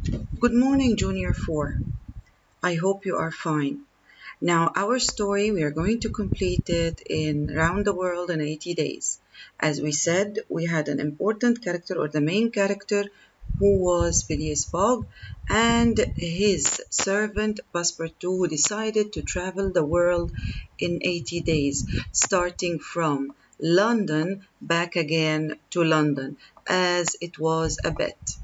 Good morning, Junior 4. I hope you are fine. Now, our story, we are going to complete it in Round the World in 80 days. As we said, we had an important character or the main character who was Phileas Fogg and his servant Passepartout, who decided to travel the world in 80 days, starting from London back again to London, as it was a bet.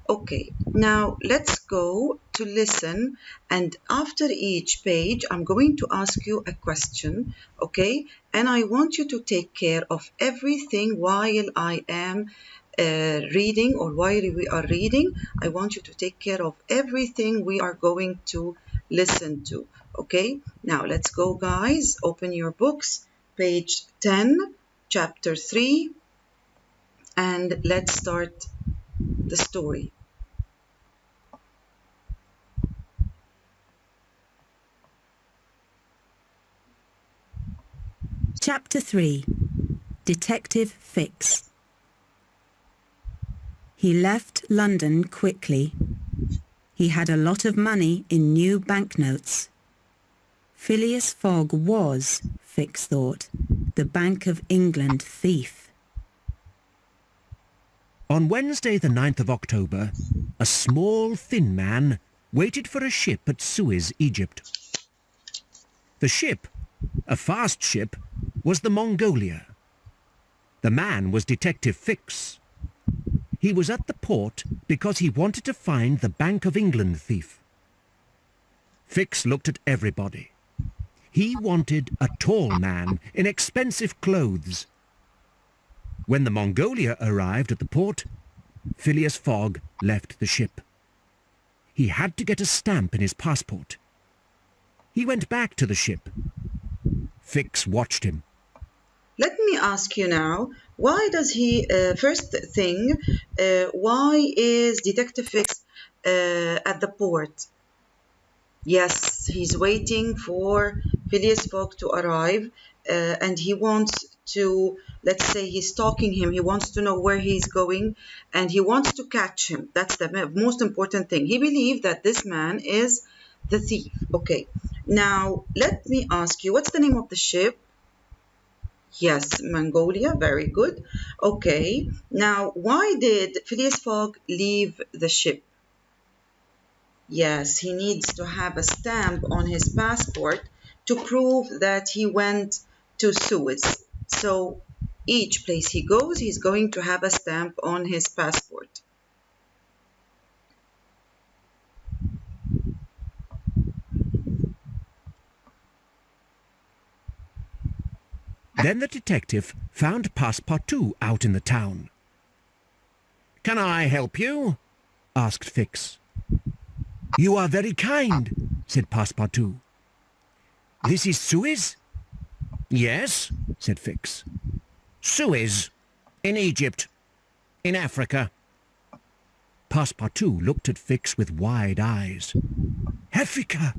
Okay, now let's go to listen, and after each page I'm going to ask you a question, okay? And I want you to take care of everything while I am reading, or while we are reading. I want you to take care of everything we are going to listen to, okay? Now let's go, guys. Open your books, page 10, chapter 3, and let's start the story. Chapter 3 Detective Fix. He left London quickly. He had a lot of money in new banknotes. Phileas Fogg was, Fix thought, the Bank of England thief. On Wednesday the 9th of October, a small, thin man waited for a ship at Suez, Egypt. The ship, a fast ship, was the Mongolia. The man was Detective Fix. He was at the port because he wanted to find the Bank of England thief. Fix looked at everybody. He wanted a tall man in expensive clothes. When the Mongolia arrived at the port, Phileas Fogg left the ship. He had to get a stamp in his passport. He went back to the ship. Fix watched him. Let me ask you now, why does he, first thing, why is Detective Fix at the port? Yes, he's waiting for Phileas Fogg to arrive, and he wants to, let's say he's stalking him, he wants to know where he's going, and he wants to catch him. That's the most important thing. He believed that this man is the thief. Okay, now let me ask you, what's the name of the ship? Yes, Mongolia, very good. Okay, now why did Phileas Fogg leave the ship? Yes, he needs to have a stamp on his passport to prove that he went to Suez. So each place he goes, he's going to have a stamp on his passport. Then the detective found Passepartout out in the town. "Can I help you?" asked Fix. "You are very kind," said Passepartout. "This is Suez?" "Yes," said Fix. "Suez, in Egypt, in Africa." Passepartout looked at Fix with wide eyes. "Africa!"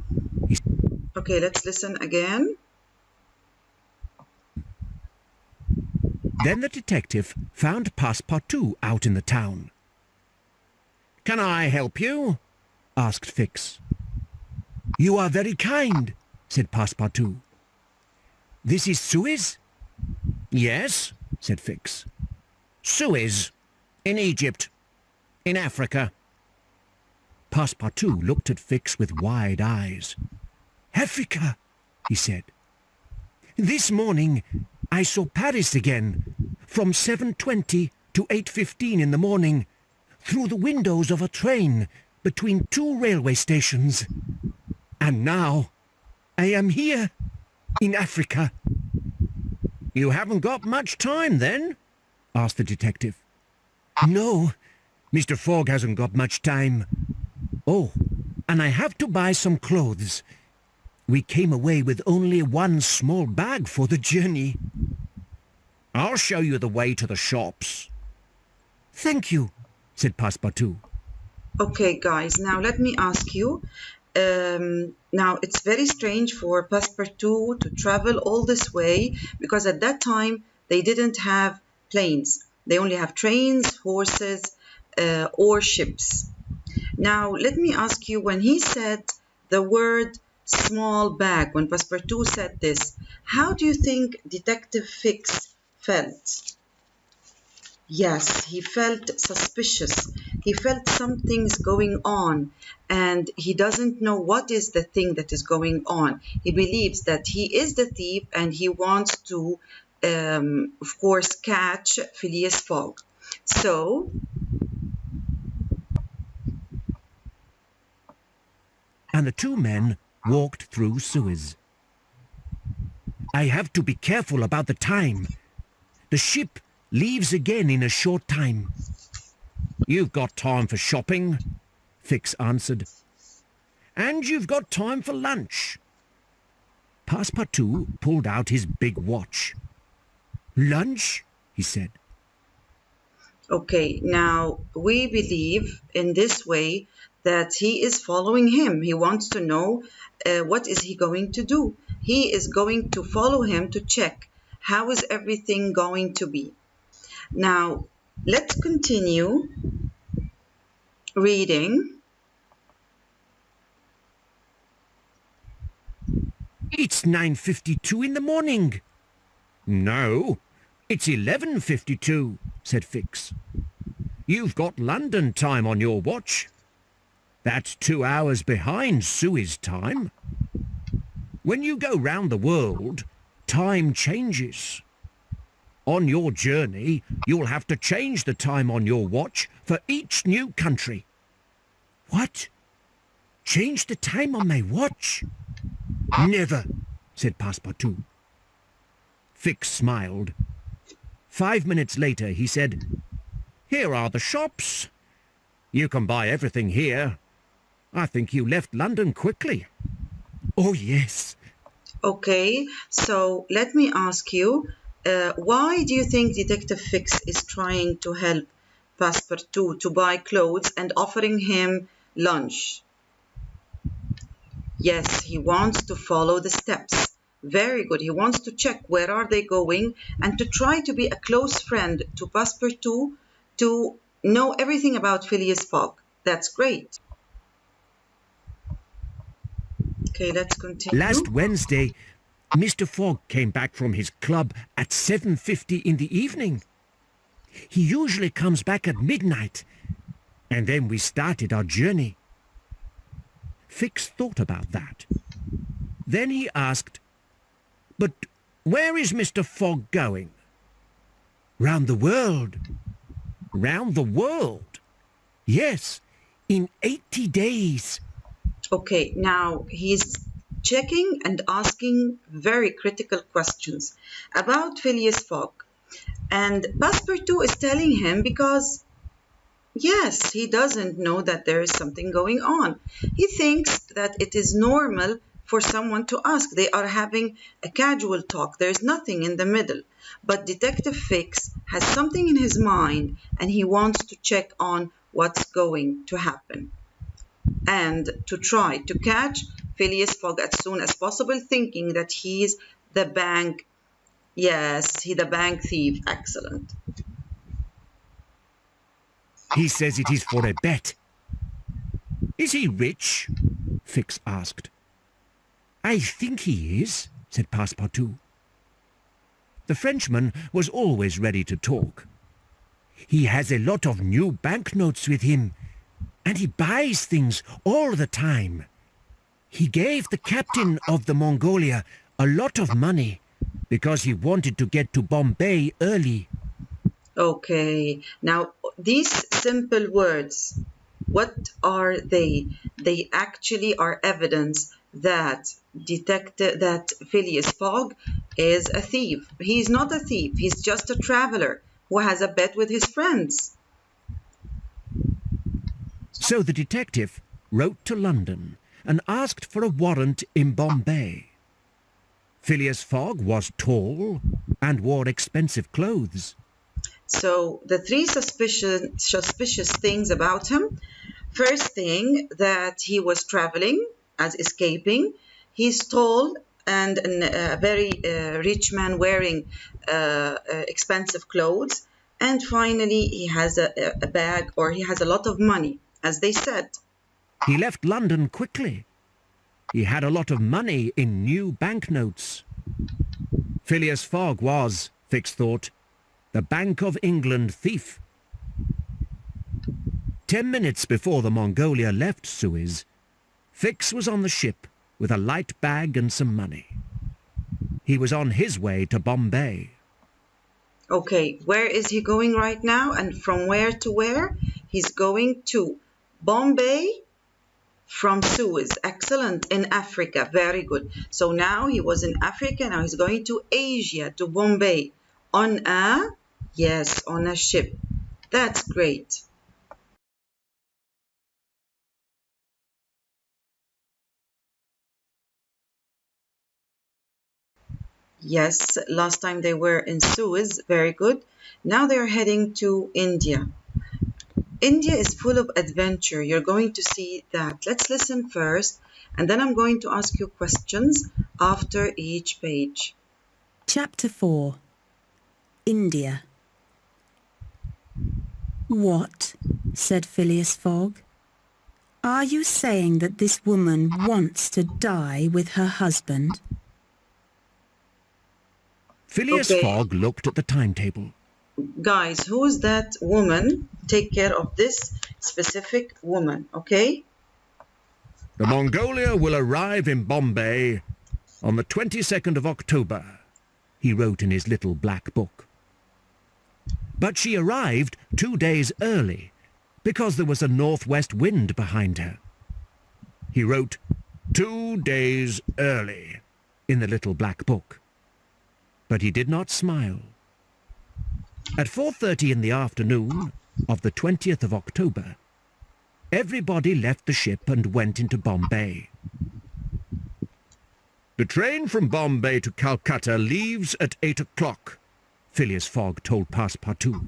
he said. Okay, let's listen again. Then the detective found Passepartout out in the town. "Can I help you?" asked Fix. "You are very kind," said Passepartout. "This is Suez?" "Yes," said Fix. "Suez, in Egypt, in Africa." Passepartout looked at Fix with wide eyes. "Africa!" he said. "This morning I saw Paris again, from 7:20 to 8:15 in the morning, through the windows of a train between two railway stations. And now I am here, in Africa." "You haven't got much time, then?" asked the detective. "No, Mr. Fogg hasn't got much time. Oh, and I have to buy some clothes. We came away with only one small bag for the journey." "I'll show you the way to the shops." "Thank you," said Passepartout. Okay, guys, now let me ask you. Now, it's very strange for Passepartout to travel all this way because at that time they didn't have planes. They only have trains, horses, or ships. Now, let me ask you, when he said the word small bag, when Passepartout said this, how do you think Detective Fix felt? Yes, he felt suspicious. He felt something's going on, and he doesn't know what is the thing that is going on. He believes that he is the thief, and he wants to, of course, catch Phileas Fogg. So, and the two men walked through Suez. I have to be careful about the time. The ship leaves again in a short time. You've got time for shopping, Fix answered. And you've got time for lunch. Passepartout pulled out his big watch. Lunch? He said. okay, now we believe in this way that he is following him. He wants to know what is he going to do. He is going to follow him to check how is everything going to be. Now, let's continue reading. It's 9:52 in the morning. No, it's 11:52, said Fix. You've got London time on your watch. That's 2 hours behind Suez time. When you go round the world, time changes. On your journey, you'll have to change the time on your watch for each new country. What? Change the time on my watch? Never, said Passepartout. Fix smiled. 5 minutes later, he said, Here are the shops. You can buy everything here. I think you left London quickly. Oh, yes. Okay, so let me ask you, why do you think Detective Fix is trying to help Passepartout to buy clothes and offering him lunch? Yes, he wants to follow the steps. Very good. He wants to check where are they going and to try to be a close friend to Passepartout to know everything about Phileas Fogg. That's great. Okay, let's continue. Last Wednesday, Mr. Fogg came back from his club at 7:50 in the evening. He usually comes back at midnight, and then we started our journey. Fix thought about that. Then he asked, But where is Mr. Fogg going? Round the world. Round the world? Yes, in 80 days. Okay, now he's checking and asking very critical questions about Phileas Fogg. And Passepartout is telling him because, yes, he doesn't know that there is something going on. He thinks that it is normal for someone to ask. They are having a casual talk. There's nothing in the middle. But Detective Fix has something in his mind and he wants to check on what's going to happen and to try to catch Phileas Fogg as soon as possible, thinking that he's the bank. Yes, he's the bank thief. Excellent. He says it is for a bet. Is he rich? Fix asked. I think he is, said Passepartout. The Frenchman was always ready to talk. He has a lot of new banknotes with him, and he buys things all the time. He gave the captain of the Mongolia a lot of money because he wanted to get to Bombay early. Okay, now these simple words, what are they? They actually are evidence that Phileas Fogg is a thief. He's not a thief, he's just a traveler who has a bet with his friends. So the detective wrote to London and asked for a warrant in Bombay. Phileas Fogg was tall and wore expensive clothes. So the three suspicious things about him. First thing, that he was traveling as escaping. He's tall and a very rich man wearing expensive clothes. And finally, he has a bag, or he has a lot of money, as they said. He left London quickly. He had a lot of money in new banknotes. Phileas Fogg was, Fix thought, the Bank of England thief. 10 minutes before the Mongolia left Suez, Fix was on the ship with a light bag and some money. He was on his way to Bombay. Okay, where is he going right now and from where to where? He's going to Bombay from Suez. Excellent. In Africa. Very good. So now he was in Africa. Now he's going to Asia, to Bombay. On a ship. That's great. Yes, last time they were in Suez. Very good. Now they're heading to India. India is full of adventure. You're going to see that. Let's listen first, and then I'm going to ask you questions after each page. Chapter 4. India. What? Said Phileas Fogg. Are you saying that this woman wants to die with her husband? Phileas Fogg looked at the timetable. Guys, who is that woman? Take care of this specific woman, okay? The Mongolia will arrive in Bombay on the 22nd of October, he wrote in his little black book. But she arrived 2 days early because there was a northwest wind behind her. He wrote 2 days early in the little black book. But he did not smile. At 4:30 in the afternoon of the 20th of October, everybody left the ship and went into Bombay. The train from Bombay to Calcutta leaves at 8 o'clock, Phileas Fogg told Passepartout.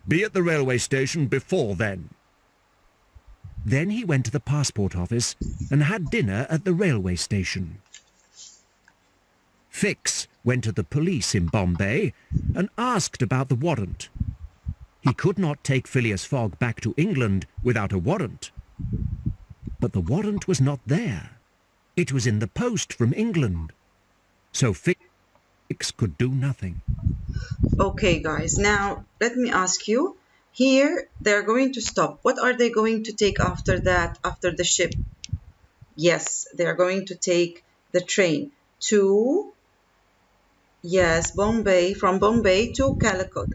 Be at the railway station before then. Then he went to the passport office and had dinner at the railway station. Fix went to the police in Bombay and asked about the warrant. He could not take Phileas Fogg back to England without a warrant. But the warrant was not there. It was in the post from England. So Fix could do nothing. Okay, guys, now let me ask you. Here, they're going to stop. What are they going to take after that, after the ship? Yes, they're going to take the train to, yes, Bombay, from Bombay to Calicut.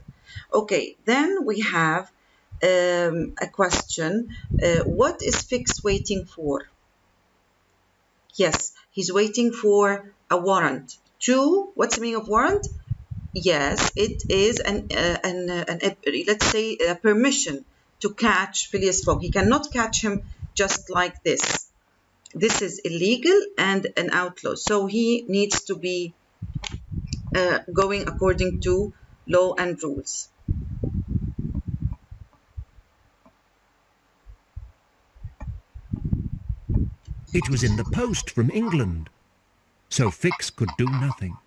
Okay, then we have a question. What is Fix waiting for? Yes, he's waiting for a warrant. What's the meaning of warrant? Yes, it is let's say a permission to catch Phileas Fogg. He cannot catch him just like this. This is illegal and an outlaw. So he needs to be going according to law and rules. It was in the post from England, so Fix could do nothing.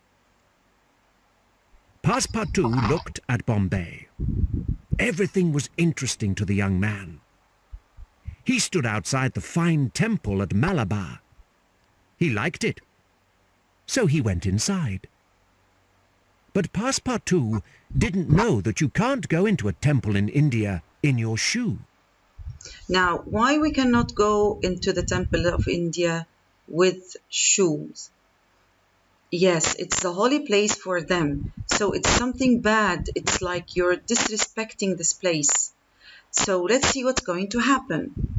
Passepartout looked at Bombay. Everything was interesting to the young man. He stood outside the fine temple at Malabar. He liked it, so he went inside. But Passepartout didn't know that you can't go into a temple in India in your shoe. Now, why we cannot go into the temple of India with shoes? Yes, it's a holy place for them. So it's something bad. It's like you're disrespecting this place. So let's see what's going to happen.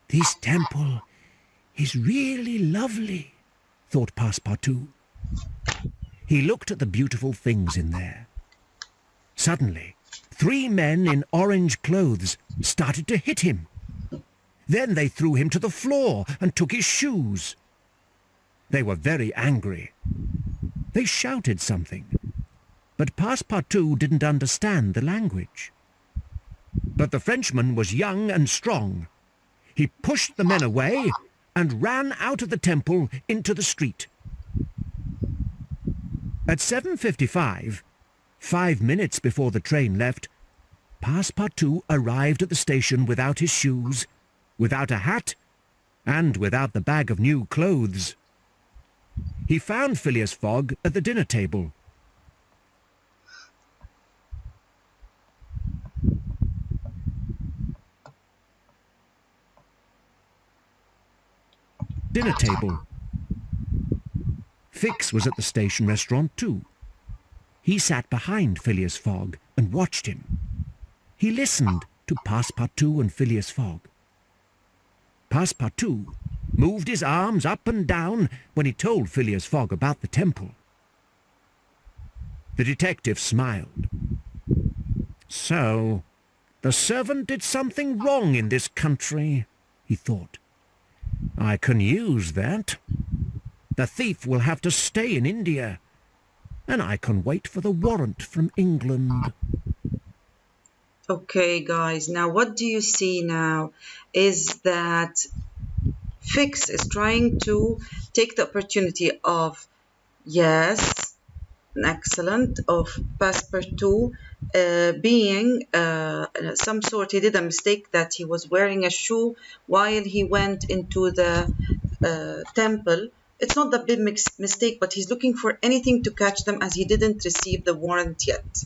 This temple is really lovely, thought Passepartout. He looked at the beautiful things in there. Suddenly, 3 men in orange clothes started to hit him. Then they threw him to the floor and took his shoes. They were very angry. They shouted something, but Passepartout didn't understand the language. But the Frenchman was young and strong. He pushed the men away and ran out of the temple into the street. At 7:55, 5 minutes before the train left, Passepartout arrived at the station without his shoes, without a hat, and without the bag of new clothes. He found Phileas Fogg at the dinner table. Fix was at the station restaurant too. He sat behind Phileas Fogg and watched him. He listened to Passepartout and Phileas Fogg. Passepartout moved his arms up and down when he told Phileas Fogg about the temple. The detective smiled. So, the servant did something wrong in this country, he thought. I can use that. The thief will have to stay in India, and I can wait for the warrant from England. Okay, guys, now what do you see now is that Fix is trying to take the opportunity of, yes, excellent, of Passepartout being some sort, he did a mistake that he was wearing a shoe while he went into the temple. It's not the big mistake, but he's looking for anything to catch them as he didn't receive the warrant yet.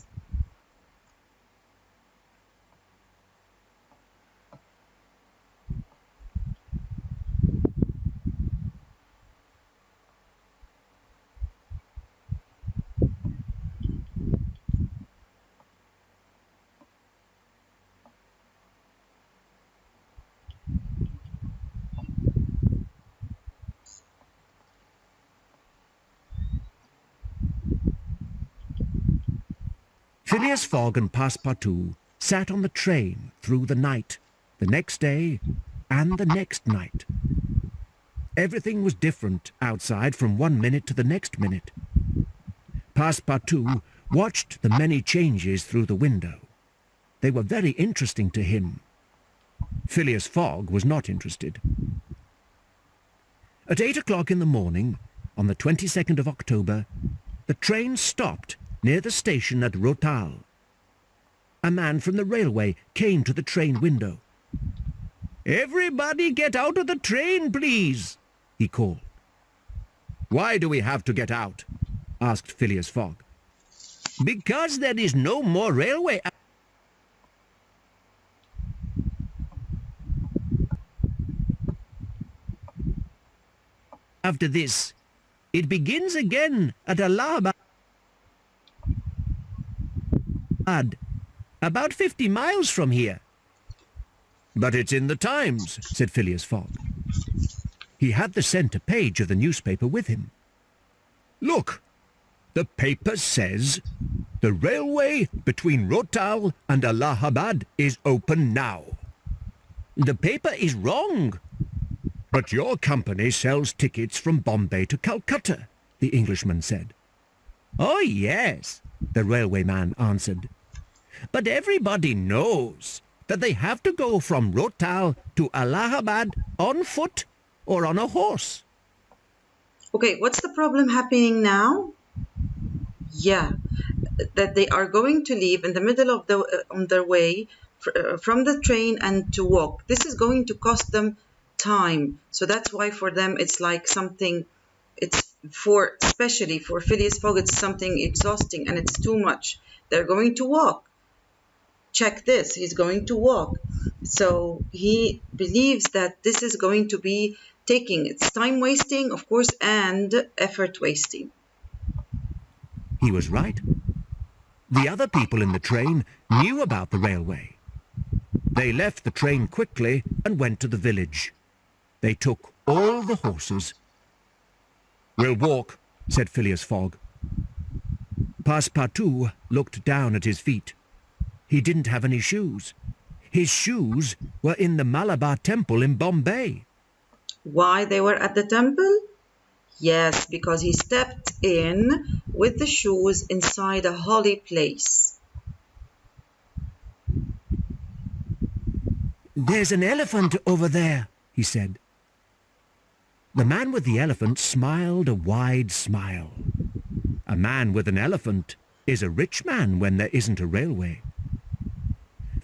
Phileas Fogg and Passepartout sat on the train through the night, the next day, and the next night. Everything was different outside from one minute to the next minute. Passepartout watched the many changes through the window. They were very interesting to him. Phileas Fogg was not interested. At 8 o'clock in the morning, on the 22nd of October, the train stopped near the station at Rotal. A man from the railway came to the train window. "Everybody get out of the train, please," he called. "Why do we have to get out?" asked Phileas Fogg. "Because there is no more railway after this. It begins again at Allahabad, about 50 miles from here." "But it's in the Times," said Phileas Fogg. He had the centre page of the newspaper with him. "Look, the paper says the railway between Rotal and Allahabad is open now." "The paper is wrong." "But your company sells tickets from Bombay to Calcutta," the Englishman said. "Oh, yes," the railwayman answered. "But everybody knows that they have to go from Rotal to Allahabad on foot or on a horse." Okay, what's the problem happening now? Yeah, that they are going to leave in the middle of on their way from the train and to walk. This is going to cost them time. So that's why for them it's like something, especially for Phileas Fogg, it's something exhausting and it's too much. They're going to walk. Check this, he's going to walk. So he believes that this is going to be it's time wasting, of course, and effort wasting. He was right. The other people in the train knew about the railway. They left the train quickly and went to the village. They took all the horses. "We'll walk," said Phileas Fogg. Passepartout looked down at his feet. He didn't have any shoes. His shoes were in the Malabar temple in Bombay. Why they were at the temple? Yes, because he stepped in with the shoes inside a holy place. "There's an elephant over there," he said. The man with the elephant smiled a wide smile. A man with an elephant is a rich man when there isn't a railway.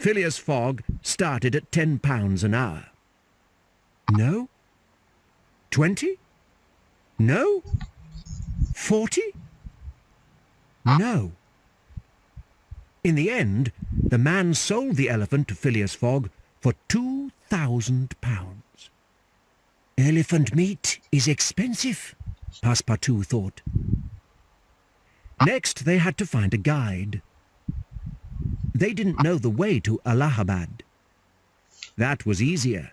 Phileas Fogg started at £10 an hour. No? 20? No? 40? No. In the end, the man sold the elephant to Phileas Fogg for £2,000. Elephant meat is expensive, Passepartout thought. Next, they had to find a guide. They didn't know the way to Allahabad. That was easier.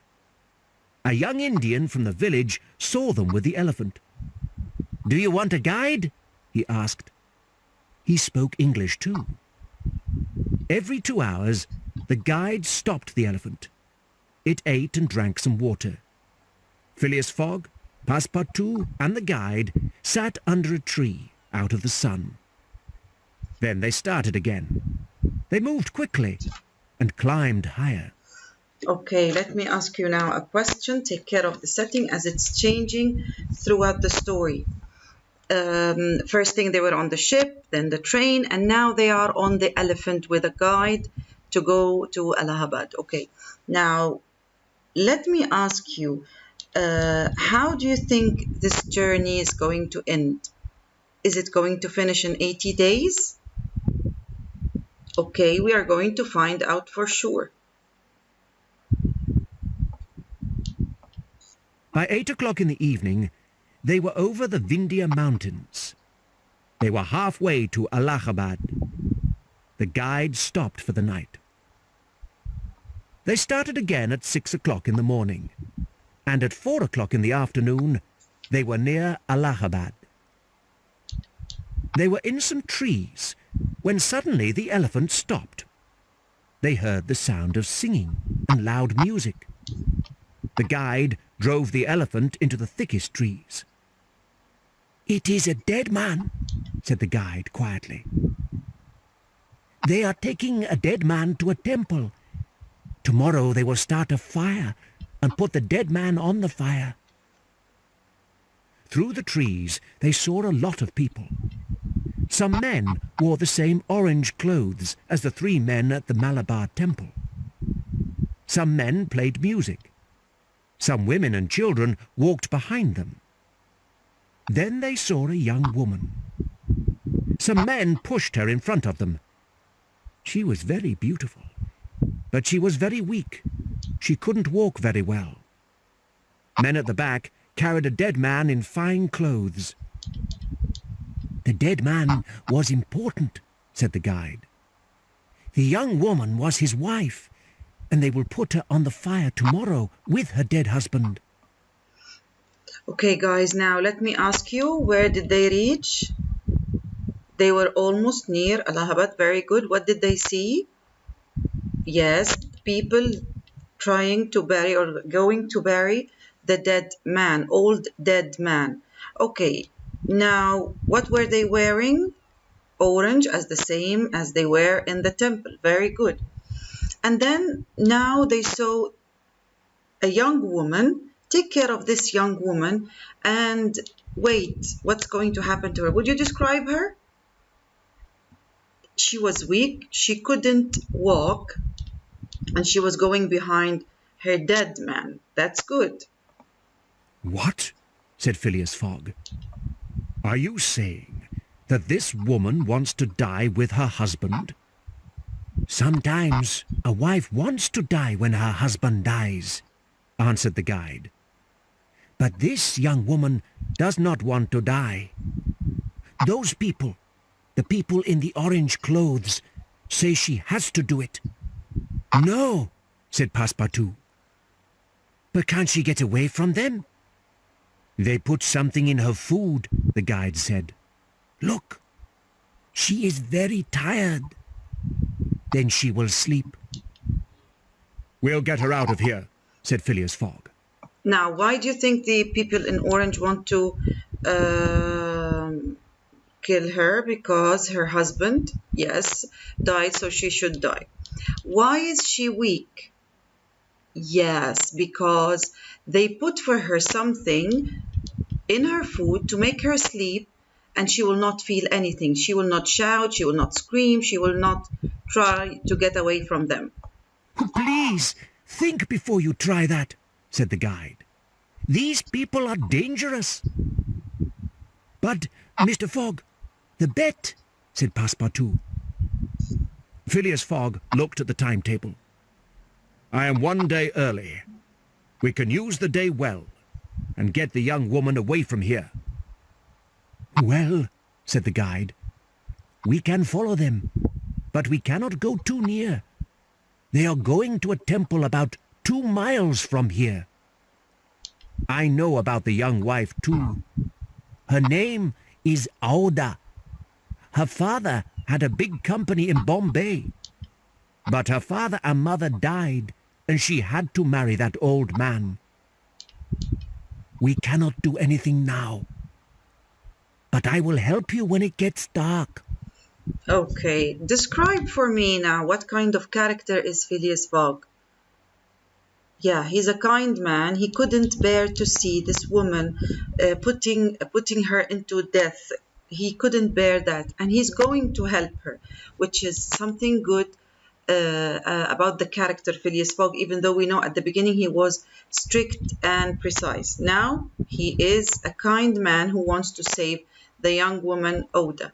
A young Indian from the village saw them with the elephant. "Do you want a guide?" he asked. He spoke English too. Every 2 hours, the guide stopped the elephant. It ate and drank some water. Phileas Fogg, Passepartout and the guide sat under a tree out of the sun. Then they started again. They moved quickly and climbed higher. Okay, let me ask you now a question. Take care of the setting as it's changing throughout the story. First thing they were on the ship, then the train, and now they are on the elephant with a guide to go to Allahabad. Okay, now let me ask you, how do you think this journey is going to end? Is it going to finish in 80 days? Okay, we are going to find out for sure. By 8 o'clock in the evening, they were over the Vindhya Mountains. They were halfway to Allahabad. The guide stopped for the night. They started again at 6 o'clock in the morning, and at 4 o'clock in the afternoon, they were near Allahabad. They were in some trees when suddenly the elephant stopped. They heard the sound of singing and loud music. The guide drove the elephant into the thickest trees. "It is a dead man," said the guide quietly. "They are taking a dead man to a temple. Tomorrow they will start a fire and put the dead man on the fire." Through the trees they saw a lot of people. Some men wore the same orange clothes as the 3 men at the Malabar temple. Some men played music. Some women and children walked behind them. Then they saw a young woman. Some men pushed her in front of them. She was very beautiful, but she was very weak. She couldn't walk very well. Men at the back carried a dead man in fine clothes. "The dead man was important," said the guide. "The young woman was his wife, and they will put her on the fire tomorrow with her dead husband." Okay, guys, now let me ask you, where did they reach? They were almost near Allahabad. Very good. What did they see? Yes, people trying to bury or going to bury the dead man, old dead man. Okay, now what were they wearing? Orange, as the same as they were in the temple. Very good. And then now they saw a young woman. Take care of this young woman and wait, what's going to happen to her? Would you describe her? She was weak, she couldn't walk, and she was going behind her dead man. That's good. "What?" said Phileas Fogg. "Are you saying that this woman wants to die with her husband?" "Sometimes a wife wants to die when her husband dies," answered the guide. "But this young woman does not want to die. Those people, the people in the orange clothes, say she has to do it." "No," said Passepartout. "But can't she get away from them?" "They put something in her food," the guide said. "Look, she is very tired. Then she will sleep." "We'll get her out of here," said Phileas Fogg. Now, why do you think the people in orange want to kill her? Because her husband, yes, died, so she should die. Why is she weak? Yes, because they put for her something in her food to make her sleep, and she will not feel anything. She will not shout, she will not scream, she will not try to get away from them. Please, think before you try that, said the guide. These people are dangerous. But, Mr. Fogg, the bet, said Passepartout. Phileas Fogg looked at the timetable. I am 1 day early. We can use the day well and get the young woman away from here. Well, said the guide, we can follow them, but we cannot go too near. They are going to a temple about 2 miles from here. I know about the young wife too. Her name is Aouda. Her father had a big company in Bombay. But her father and mother died, and she had to marry that old man. We cannot do anything now. But I will help you when it gets dark. Okay, describe for me now what kind of character is Phileas Fogg. Yeah, he's a kind man. He couldn't bear to see this woman putting her into death. He couldn't bear that, and he's going to help her, which is something good about the character Phileas Fogg, even though we know at the beginning he was strict and precise. Now he is a kind man who wants to save the young woman Oda.